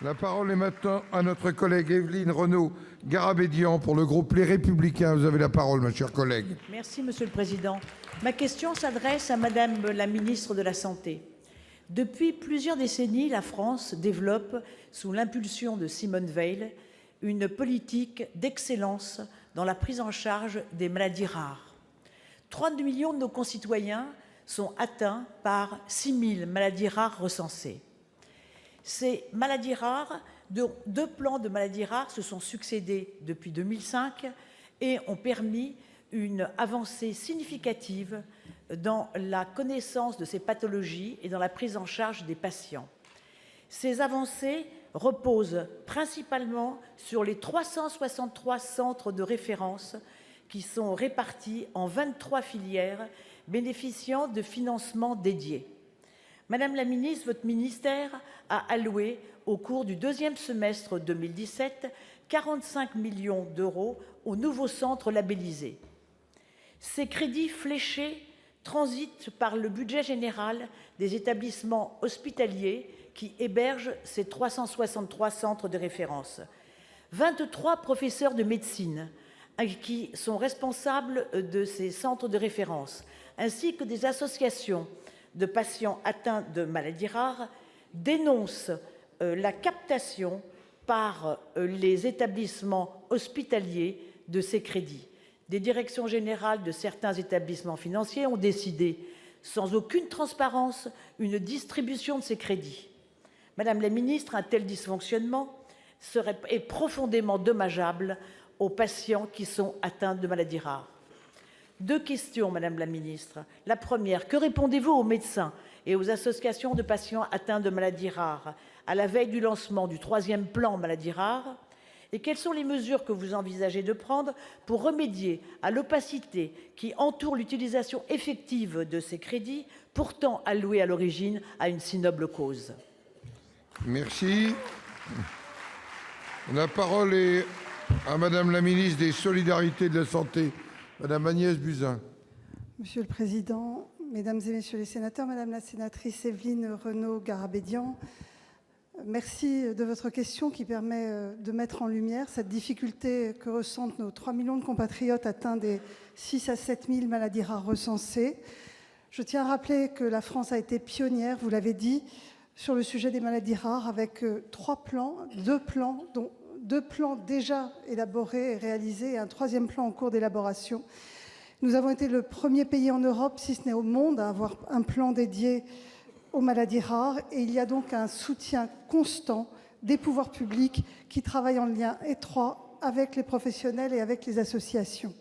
La parole est maintenant à notre collègue Évelyne Renaud Garabédian pour le groupe Les Républicains. Vous avez la parole, ma chère collègue. Merci, Monsieur le Président. Ma question s'adresse à Madame la ministre de la Santé. Depuis plusieurs décennies, la France développe, sous l'impulsion de Simone Veil, une politique d'excellence dans la prise en charge des maladies rares. 32 millions de nos concitoyens sont atteints par 6 000 maladies rares recensées. Ces maladies rares, deux plans de maladies rares se sont succédés depuis 2005 et ont permis une avancée significative dans la connaissance de ces pathologies et dans la prise en charge des patients. Ces avancées reposent principalement sur les 363 centres de référence qui sont répartis en 23 filières bénéficiant de financements dédiés. Madame la ministre, votre ministère a alloué au cours du deuxième semestre 2017 45 millions d'euros aux nouveaux centres labellisés. Ces crédits fléchés transitent par le budget général des établissements hospitaliers qui hébergent ces 363 centres de référence. 23 professeurs de médecine qui sont responsables de ces centres de référence, ainsi que des associations de patients atteints de maladies rares, dénoncent la captation par les établissements hospitaliers de ces crédits. Des directions générales de certains établissements financiers ont décidé, sans aucune transparence, une distribution de ces crédits. Madame la ministre, un tel dysfonctionnement est profondément dommageable aux patients qui sont atteints de maladies rares. Deux questions, Madame la ministre. La première, que répondez-vous aux médecins et aux associations de patients atteints de maladies rares à la veille du lancement du 3e plan maladies rares? Et quelles sont les mesures que vous envisagez de prendre pour remédier à l'opacité qui entoure l'utilisation effective de ces crédits, pourtant alloués à l'origine à une si noble cause? Merci. La parole est à Madame la ministre des Solidarités et de la Santé, Madame Agnès Buzyn. Monsieur le Président, Mesdames et Messieurs les sénateurs, Madame la sénatrice Évelyne Renaud Garabédian, merci de votre question qui permet de mettre en lumière cette difficulté que ressentent nos 3 millions de compatriotes atteints des 6 à 7 000 maladies rares recensées. Je tiens à rappeler que la France a été pionnière, vous l'avez dit, sur le sujet des maladies rares avec 3 plans, 2 plans, dont 2 plans déjà élaborés et réalisés et un 3e plan en cours d'élaboration. Nous avons été le premier pays en Europe, si ce n'est au monde, à avoir un plan dédié aux maladies rares et il y a donc un soutien constant des pouvoirs publics qui travaillent en lien étroit avec les professionnels et avec les associations.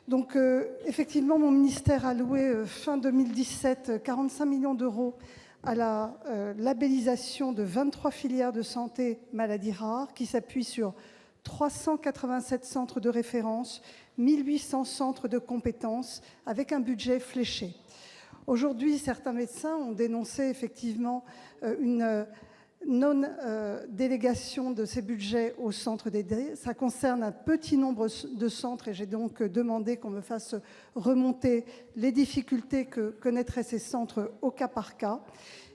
Donc effectivement, mon ministère a alloué fin 2017 45 millions d'euros à la labellisation de 23 filières de santé maladies rares qui s'appuient sur 387 centres de référence, 1800 centres de compétences avec un budget fléché. Aujourd'hui, certains médecins ont dénoncé effectivement une non-délégation de ces budgets aux centres dédiés. Ça concerne un petit nombre de centres et j'ai donc demandé qu'on me fasse remonter les difficultés que connaîtraient ces centres au cas par cas.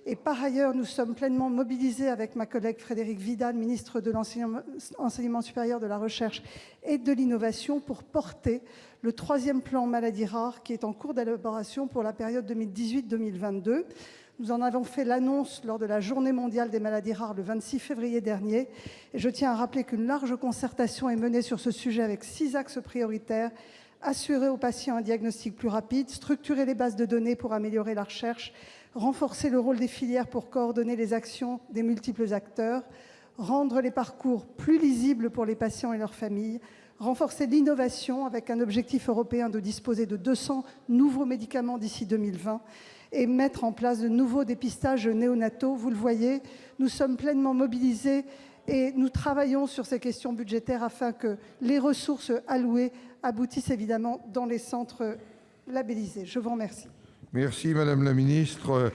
Et par ailleurs, nous sommes pleinement mobilisés avec ma collègue Frédérique Vidal, ministre de l'Enseignement supérieur, de la Recherche et de l'Innovation, pour porter le 3e plan maladies rares qui est en cours d'élaboration pour la période 2018-2022. Nous en avons fait l'annonce lors de la Journée mondiale des maladies rares le 26 février dernier. Et je tiens à rappeler qu'une large concertation est menée sur ce sujet avec 6 axes prioritaires: assurer aux patients un diagnostic plus rapide, structurer les bases de données pour améliorer la recherche, renforcer le rôle des filières pour coordonner les actions des multiples acteurs, rendre les parcours plus lisibles pour les patients et leurs familles, renforcer l'innovation avec un objectif européen de disposer de 200 nouveaux médicaments d'ici 2020 et mettre en place de nouveaux dépistages néonataux. Vous le voyez, nous sommes pleinement mobilisés et nous travaillons sur ces questions budgétaires afin que les ressources allouées aboutissent évidemment dans les centres labellisés. Je vous remercie. Merci Madame la ministre.